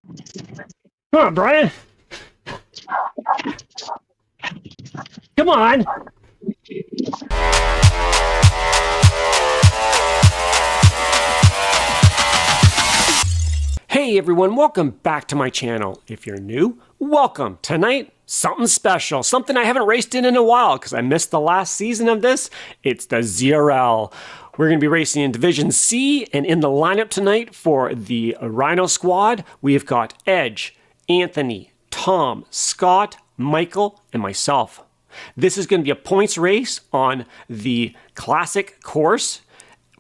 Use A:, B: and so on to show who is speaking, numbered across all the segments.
A: Come on, Brian. Come on. Hey everyone, welcome back to my channel. If you're new, welcome. Tonight, something special, something I haven't raced in a while because I missed the last season of this. It's the WTRL. We're going to be racing in Division C, and in the lineup tonight for the Rhino squad, we've got Edge, Anthony, Tom, Scott, Michael, and myself. This is going to be a points race on the classic course,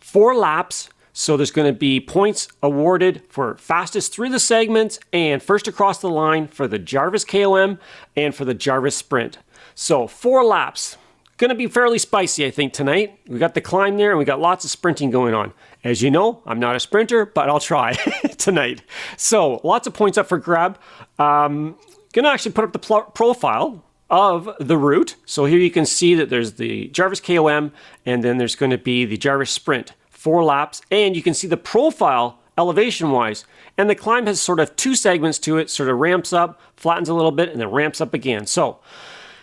A: 4 laps. So there's going to be points awarded for fastest through the segments and first across the line for the Jarvis KOM and for the Jarvis Sprint. So 4 laps. Going to be fairly spicy, I think, tonight. We got the climb there and we got lots of sprinting going on. As you know, I'm not a sprinter, but I'll try tonight. So lots of points up for grab. Going to actually put up the profile of the route. So here you can see that there's the Jarvis KOM and then there's going to be the Jarvis Sprint. 4 laps, and you can see the profile elevation wise, and the climb has sort of 2 segments to it, sort of ramps up, flattens a little bit, and then ramps up again. So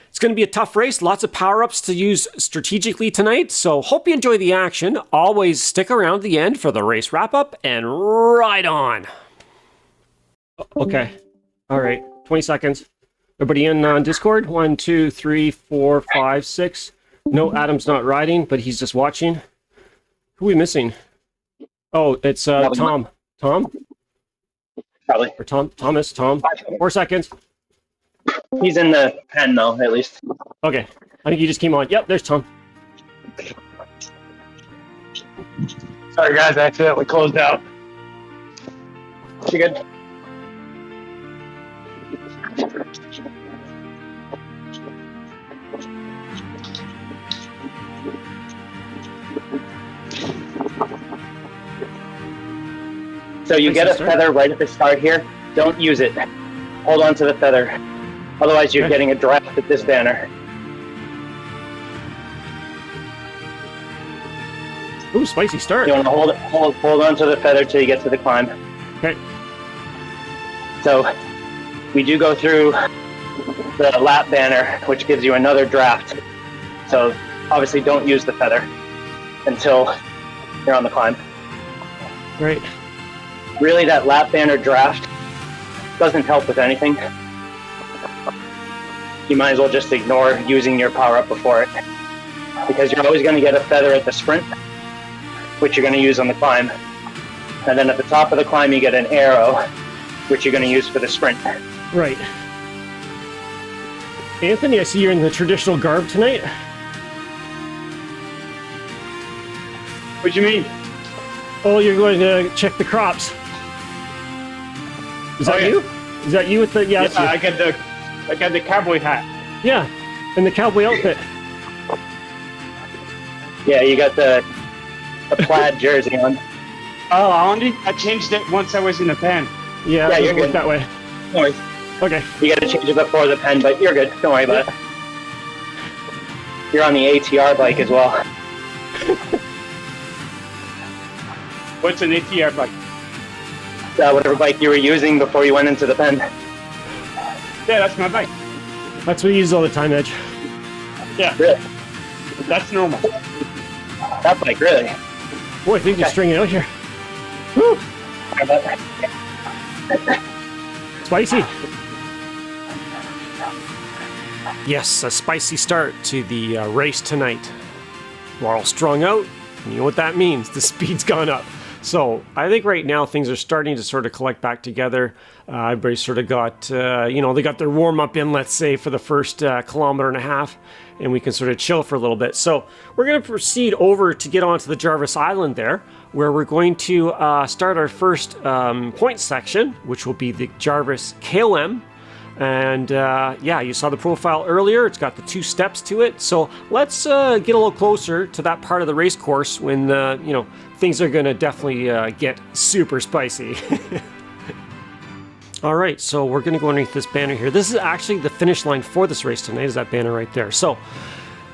A: it's going to be a tough race, lots of power-ups to use strategically tonight, so hope you enjoy the action. Always stick around to the end for the race wrap-up, and ride on. Okay, all right, 20 seconds. Everybody in Discord? 1, 2, 3, 4, 5, 6. No, Adam's not riding, but he's just watching. Who are we missing? Oh, it's Tom. Tom?
B: Probably.
A: Or Thomas. 4 seconds.
B: He's in the pen, though, at least.
A: Okay. I think he just came on. Yep, there's Tom.
B: Sorry, guys. I accidentally closed out. You good? So you get a feather right at the start here. Don't use it. Hold on to the feather. Otherwise, you're getting a draft at this banner.
A: Ooh, spicy start.
B: You want to hold on to the feather till you get to the climb.
A: Okay.
B: So we do go through the lap banner, which gives you another draft. So obviously, don't use the feather until you're on the climb.
A: Great.
B: Really, that lap banner draft doesn't help with anything. You might as well just ignore using your power up before it, because you're always going to get a feather at the sprint, which you're going to use on the climb. And then at the top of the climb, you get an arrow, which you're going to use for the sprint.
A: Right. Anthony, I see you're in the traditional garb tonight.
C: What do you mean?
A: Oh, you're going to check the crops. Is that you? Is that you with the... Yeah,
C: I got the cowboy hat.
A: Yeah, and the cowboy outfit.
B: Yeah, you got the plaid jersey on.
C: Oh, I changed it once I was in the pen.
A: Yeah, it doesn't work that way.
B: No worries.
A: Okay.
B: You got to change it before the pen, but you're good. Don't worry about it. You're on the ATR bike as well.
C: What's an ATR bike?
B: Whatever bike you were using before you went into the pen.
C: Yeah, that's my bike.
A: That's what you use all the time, Edge.
C: Yeah.
B: Really?
C: That's normal.
B: That bike, really?
A: Boy, I think you're stringing out here. Woo! Spicy. Yes, a spicy start to the race tonight. We're all strung out. You know what that means. The speed's gone up. So I think right now things are starting to sort of collect back together. Everybody sort of got, they got their warm-up in, let's say, for the first kilometer and a half, and we can sort of chill for a little bit. So we're going to proceed over to get onto the Jarvis Island there, where we're going to start our first point section, which will be the Jarvis KOM. And yeah, you saw the profile earlier. It's got the 2 steps to it. So let's get a little closer to that part of the race course when, things are going to definitely get super spicy. All right, so we're going to go underneath this banner here. This is actually the finish line for this race tonight, is that banner right there. So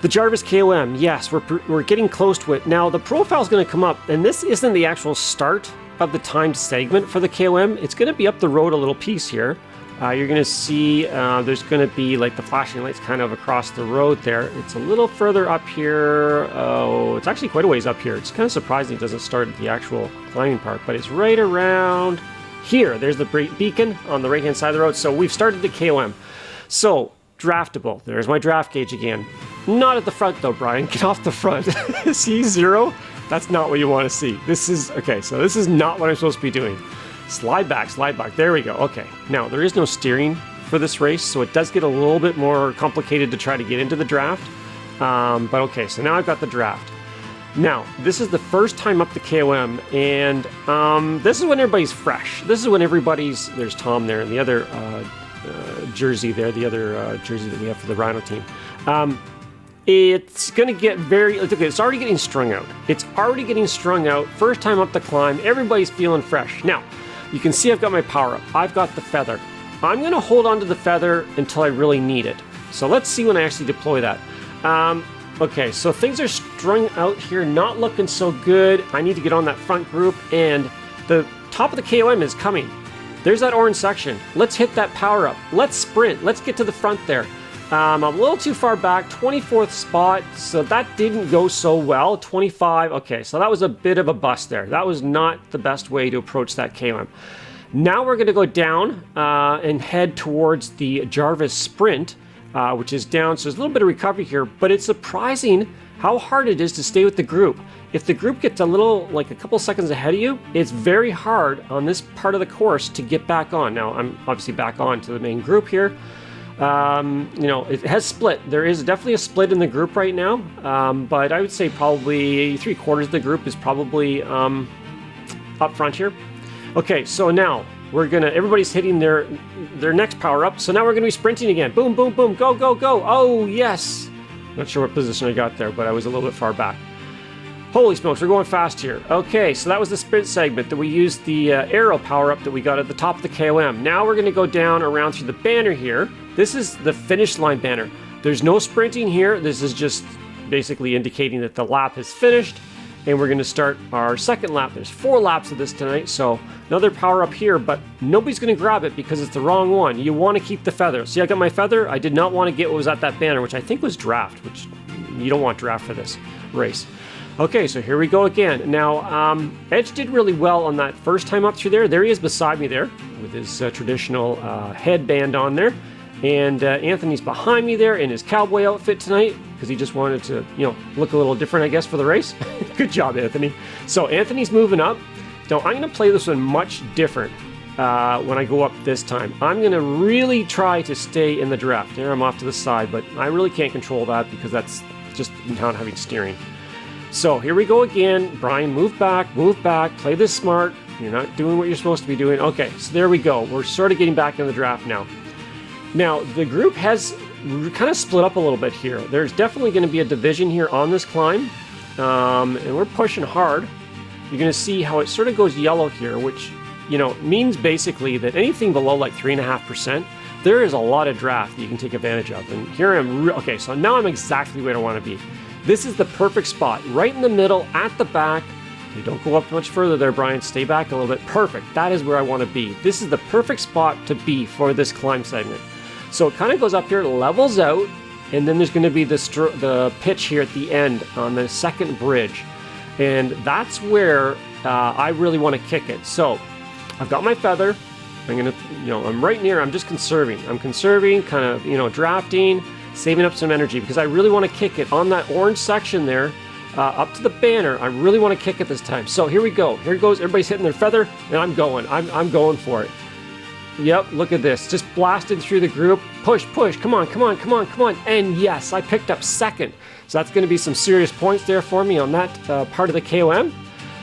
A: the Jarvis KOM, yes, we're getting close to it. Now, the profile is going to come up, and this isn't the actual start of the timed segment for the KOM. It's going to be up the road a little piece here. You're going to see there's going to be like the flashing lights kind of across the road there. It's a little further up here. Oh, it's actually quite a ways up here. It's kind of surprising it doesn't start at the actual climbing part, but it's right around here. There's the beacon on the right-hand side of the road. So we've started the KOM. So draftable. There's my draft gauge again. Not at the front though, Brian. Get off the front. See 0? That's not what you want to see. This is, okay, so this is not what I'm supposed to be doing. Slide back, slide back. There we go. Okay. Now, there is no steering for this race, so it does get a little bit more complicated to try to get into the draft. But okay, so now I've got the draft. Now, this is the first time up the KOM, and this is when everybody's fresh. This is when everybody's, there's Tom there, and the other jersey there, the other jersey that we have for the Rhino team. It's going to get very, okay, it's already getting strung out. It's already getting strung out. First time up the climb, everybody's feeling fresh. Now, you can see I've got my power up. I've got the feather. I'm going to hold on to the feather until I really need it. So let's see when I actually deploy that. Okay, so things are strung out here, not looking so good. I need to get on that front group, and the top of the KOM is coming. There's that orange section. Let's hit that power up. Let's sprint. Let's get to the front there. I'm a little too far back, 24th spot, so that didn't go so well. 25, okay, so that was a bit of a bust there. That was not the best way to approach that KOM. Now we're going to go down and head towards the Jarvis Sprint, which is down, so there's a little bit of recovery here, but it's surprising how hard it is to stay with the group. If the group gets a little, like a couple seconds ahead of you, it's very hard on this part of the course to get back on. Now, I'm obviously back on to the main group here. You know, it has split. There is definitely a split in the group right now, but I would say probably 3/4 of the group is probably up front here. Okay, so now we're gonna, everybody's hitting their next power up, so now we're gonna be sprinting again. Boom, boom, boom, go, go, go. Oh, yes. Not sure what position I got there, but I was a little bit far back. Holy smokes, we're going fast here. Okay, so that was the sprint segment that we used the arrow power-up that we got at the top of the KOM. Now we're going to go down around through the banner here. This is the finish line banner. There's no sprinting here. This is just basically indicating that the lap has finished, and we're going to start our second lap. There's 4 laps of this tonight, so another power-up here, but nobody's going to grab it because it's the wrong one. You want to keep the feather. See, I got my feather. I did not want to get what was at that banner, which I think was draft, which you don't want draft for this race. Okay, so here we go again. Now, Edge did really well on that first time up through there. There he is beside me there with his traditional headband on there. And Anthony's behind me there in his cowboy outfit tonight because he just wanted to, you know, look a little different, I guess, for the race. Good job, Anthony. So Anthony's moving up. Now, I'm going to play this one much different when I go up this time. I'm going to really try to stay in the draft. There, I'm off to the side, but I really can't control that because that's just not having steering. So here we go again. Brian, move back, play this smart. You're not doing what you're supposed to be doing. Okay, so there we go. We're sort of getting back in the draft now. Now, the group has kind of split up a little bit here. There's definitely going to be a division here on this climb, and we're pushing hard. You're going to see how it sort of goes yellow here, which, you know, means basically that anything below like 3.5%, there is a lot of draft that you can take advantage of. And here I'm, okay, so now I'm exactly where I want to be. This is the perfect spot, right in the middle, at the back. You don't go up much further there, Brian. Stay back a little bit. Perfect. That is where I want to be. This is the perfect spot to be for this climb segment. So it kind of goes up here, levels out, and then there's going to be the pitch here at the end on the second bridge. And that's where I really want to kick it. So I've got my feather. I'm going to, you know, I'm right near, I'm just conserving. I'm conserving, kind of, you know, drafting, saving up some energy because I really want to kick it on that orange section there up to the banner. I really want to kick it this time. So here we go. Here it goes. Everybody's hitting their feather, and I'm going. I'm going for it. Yep, look at this. Just blasted through the group. Push, push. Come on, come on, come on, come on. And yes, I picked up second. So that's going to be some serious points there for me on that part of the KOM.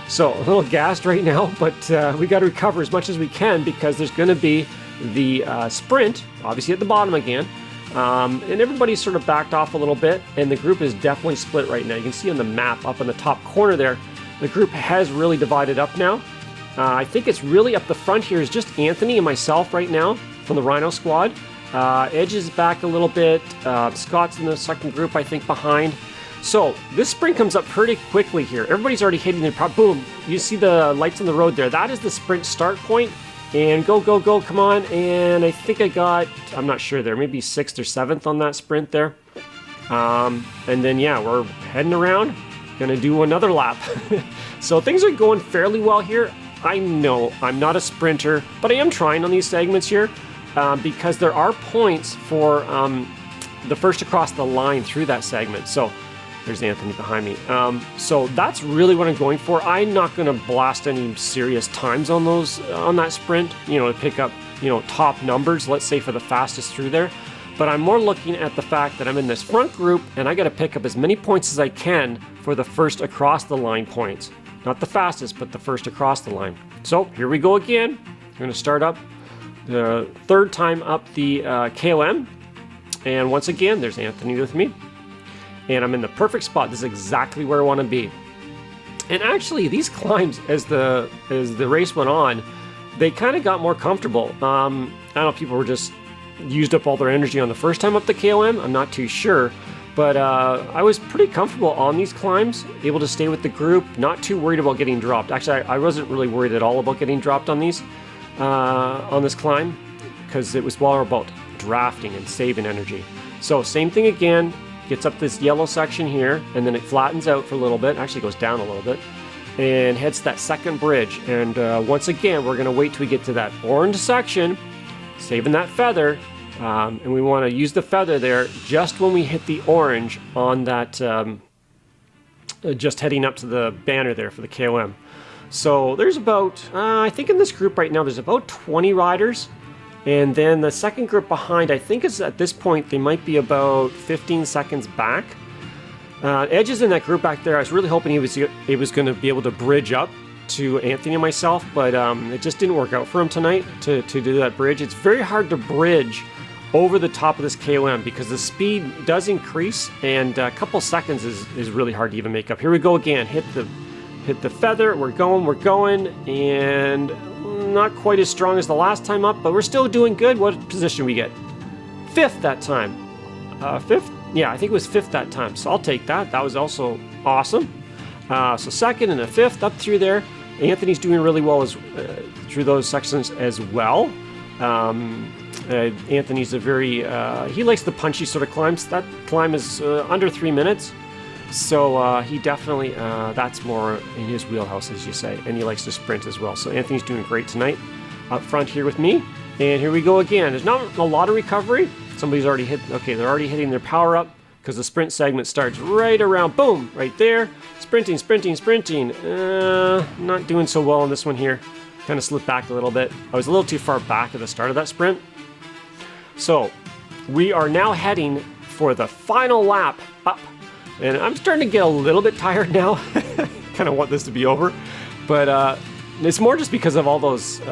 A: So a little gassed right now, but we got to recover as much as we can because there's going to be the sprint, obviously at the bottom again. And everybody's sort of backed off a little bit, and the group is definitely split right now. You can see on the map up in the top corner there, the group has really divided up now. I think it's really up the front here is just Anthony and myself right now from the Rhino squad. Edge is back a little bit. Scott's in the second group, I think, behind. So this sprint comes up pretty quickly here. Everybody's already hitting their boom. You see the lights on the road there. That is the sprint start point. And go, go, go, come on. And I think I got, I'm not sure there, maybe 6th or 7th on that sprint there. And then, yeah, we're heading around. Gonna do another lap. So things are going fairly well here. I know I'm not a sprinter, but I am trying on these segments here because there are points for the first across the line through that segment. So there's Anthony behind me. So that's really what I'm going for. I'm not going to blast any serious times on those on that sprint, to pick up, top numbers, let's say for the fastest through there. But I'm more looking at the fact that I'm in this front group and I got to pick up as many points as I can for the first across the line points. Not the fastest, but the first across the line. So here we go again. I'm going to start up the third time up the KOM. And once again, there's Anthony with me. And I'm in the perfect spot. This is exactly where I want to be. And actually, these climbs, as the race went on, they kind of got more comfortable. I don't know if people were just used up all their energy on the first time up the KOM. I'm not too sure. But I was pretty comfortable on these climbs, able to stay with the group, not too worried about getting dropped. Actually, I wasn't really worried at all about getting dropped on these, on this climb, because it was more about drafting and saving energy. So same thing again, gets up this yellow section here, and then it flattens out for a little bit, actually goes down a little bit, and heads to that second bridge. And once again, we're gonna wait till we get to that orange section, saving that feather, and we wanna use the feather there just when we hit the orange on that, just heading up to the banner there for the KOM. So there's about, I think in this group right now, there's about 20 riders. And then the second group behind, I think is at this point, they might be about 15 seconds back. Edge is in that group back there. I was really hoping he was going to be able to bridge up to Anthony and myself, but it just didn't work out for him tonight to do that bridge. It's very hard to bridge over the top of this KOM because the speed does increase, and a couple seconds is really hard to even make up. Here we go again. Hit the feather. We're going, and not quite as strong as the last time up, but we're still doing good. What position we get? 5th that time. 5th? Yeah, I think it was 5th that time. So I'll take that. That was also awesome. So 2nd and a 5th up through there. Anthony's doing really well through those sections as well. Anthony's a very, he likes the punchy sort of climbs. That climb is under 3 minutes. So he definitely, that's more in his wheelhouse, as you say, and he likes to sprint as well. So Anthony's doing great tonight up front here with me. And here we go again. There's not a lot of recovery. Somebody's already hit, okay, they're already hitting their power up because the sprint segment starts right around, boom, right there. Sprinting. Not doing so well on this one here. Kind of slipped back a little bit. I was a little too far back at the start of that sprint. So we are now heading for the final lap up. And I'm starting to get a little bit tired now. Kind of want this to be over. But it's more just because of all those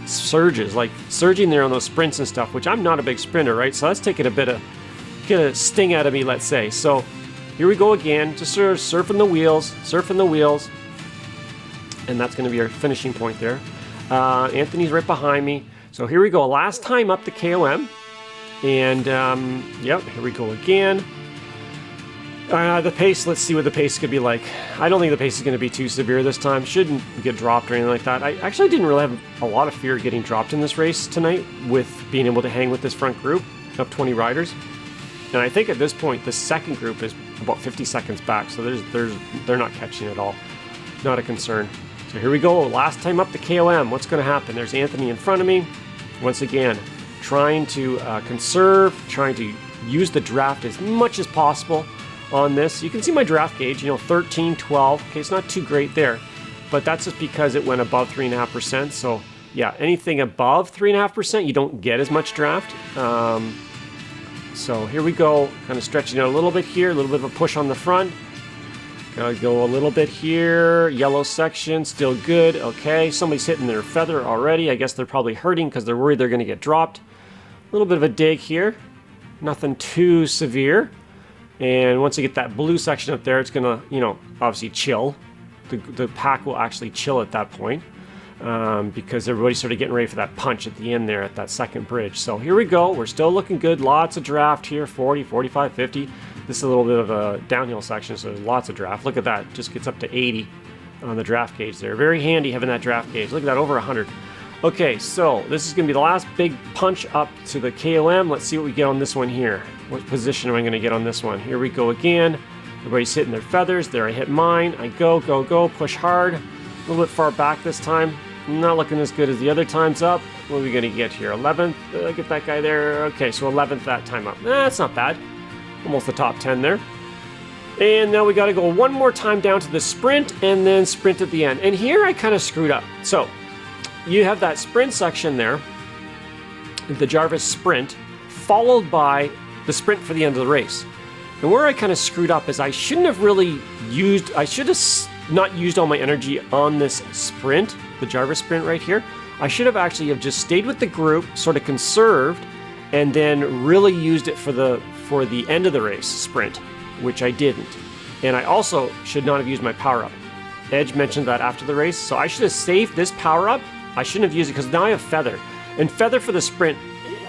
A: surges, like surging there on those sprints and stuff, which I'm not a big sprinter, right? So that's taking get a sting out of me, let's say. So here we go again, just sort of surfing the wheels. And that's going to be our finishing point there. Anthony's right behind me. So here we go, last time up the KOM. And yep, here we go again. The pace, let's see what the pace could be like. I don't think the pace is going to be too severe this time. Shouldn't get dropped or anything like that. I actually didn't really have a lot of fear getting dropped in this race tonight with being able to hang with this front group of 20 riders. And I think at this point, the second group is about 50 seconds back, so they're not catching at all. Not a concern. So here we go, last time up the KOM. What's going to happen? There's Anthony in front of me. Once again, trying to conserve, trying to use the draft as much as possible on this. You can see my draft gauge, 13, 12. Okay, it's not too great there, but that's just because it went above 3.5%. So yeah, anything above 3.5%, you don't get as much draft. So here we go, kind of stretching out a little bit here, a little bit of a push on the front. Gotta go a little bit here, yellow section, still good. Okay, somebody's hitting their feather already. I guess they're probably hurting because they're worried they're gonna get dropped. A little bit of a dig here, nothing too severe. And once you get that blue section up there, it's gonna, obviously chill. The pack will actually chill at that point. because everybody's sort of getting ready for that punch at the end there at that second bridge. So here we go. We're still looking good. Lots of draft here, 40, 45, 50. This is a little bit of a downhill section, so there's lots of draft. Look at that. Just gets up to 80 on the draft gauge there. Very handy having that draft gauge. Look at that, over 100. Okay, so this is going to be the last big punch up to the KOM. Let's see what we get on this one here. What position am I going to get on this one? Here we go again. Everybody's hitting their feathers. There, I hit mine. I go, go, go. Push hard. A little bit far back this time. Not looking as good as the other times up. What are we going to get here? 11th? Get that guy there. Okay, so 11th that time up. That's not bad. Almost the top 10 there. And now we got to go one more time down to the sprint and then sprint at the end. And here I kind of screwed up. So you have that sprint section there, the Jarvis sprint, followed by the sprint for the end of the race. And where I kind of screwed up is I should have not used all my energy on this sprint, the Jarvis sprint right here. I should have actually have just stayed with the group, sort of conserved, and then really used it for the end of the race sprint, which I didn't. And I also should not have used my power up. Edge mentioned that after the race, so I should have saved this power up. I shouldn't have used it because now I have feather, and feather for the sprint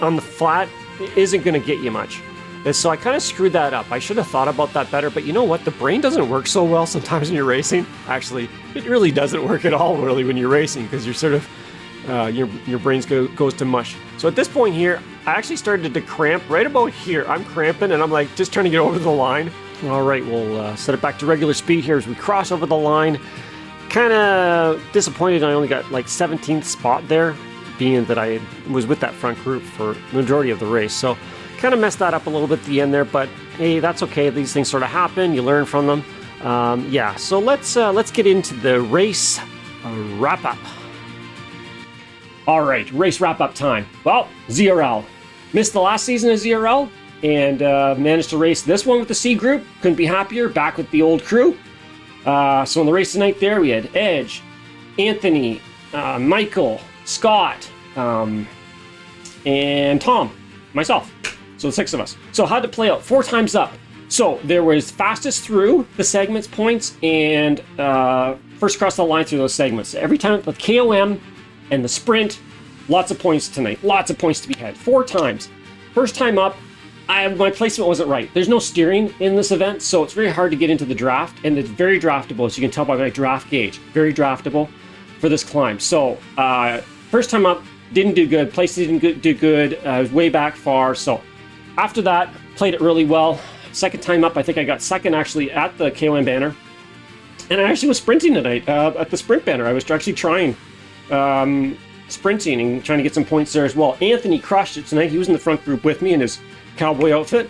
A: on the flat isn't going to get you much. And so I kind of screwed that up. I should have thought about that better, but you know what? The brain doesn't work so well sometimes when you're racing. Actually, it really doesn't work at all really when you're racing, because you're sort of, your brain goes to mush. So at this point here, I actually started to cramp right about here. I'm cramping and I'm like just trying to get over the line. All right, we'll set it back to regular speed here as we cross over the line. Kind of disappointed I only got like 17th spot there, being that I was with that front group for the majority of the race. So kind of messed that up a little bit at the end there, but hey, that's okay. These things sort of happen. You learn from them. Yeah, so let's get into the race wrap-up. All right, race wrap-up time. Well, ZRL. Missed the last season of ZRL and managed to race this one with the C group. Couldn't be happier. Back with the old crew. So in the race tonight there, we had Edge, Anthony, Michael, Scott, and Tom, myself. So the 6 of us. So how'd it play out? 4 times up. So there was fastest through the segments points and first across the line through those segments. Every time with KOM and the sprint, lots of points tonight. Lots of points to be had. 4 times. First time up, my placement wasn't right. There's no steering in this event, so it's very hard to get into the draft, and it's very draftable, as you can tell by my draft gauge. Very draftable for this climb. So first time up, didn't do good. Place didn't do good. I was way back far, so after that, played it really well. Second time up, I think I got second actually at the KOM banner. And I actually was sprinting tonight at the sprint banner. I was actually trying sprinting and trying to get some points there as well. Anthony crushed it tonight. He was in the front group with me in his cowboy outfit.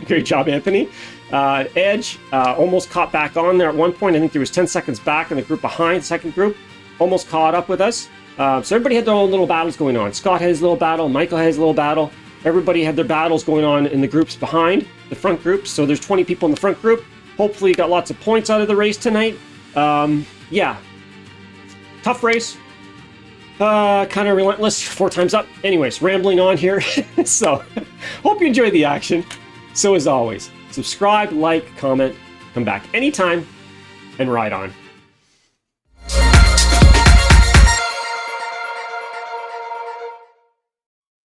A: Great job, Anthony. Edge almost caught back on there at one point. I think there was 10 seconds back in the group behind, the second group. Almost caught up with us. So everybody had their own little battles going on. Scott had his little battle. Michael had his little battle. Everybody had their battles going on in the groups behind, the front groups. So there's 20 people in the front group. Hopefully got lots of points out of the race tonight. Yeah, tough race. Kind of relentless, 4 times up. Anyways, rambling on here. So hope you enjoyed the action. So as always, subscribe, like, comment, come back anytime, and ride on.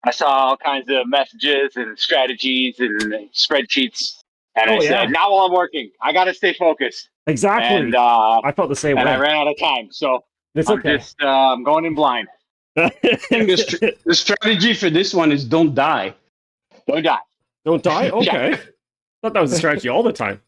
D: I saw all kinds of messages and strategies and spreadsheets, and I said, "Not while I'm working. I got to stay focused."
A: Exactly.
D: And
A: I felt the same way.
D: And I ran out of time, so I'm going in blind.
C: The strategy for this one is don't die.
D: Don't die.
A: Don't die? Okay. I thought that was a strategy all the time.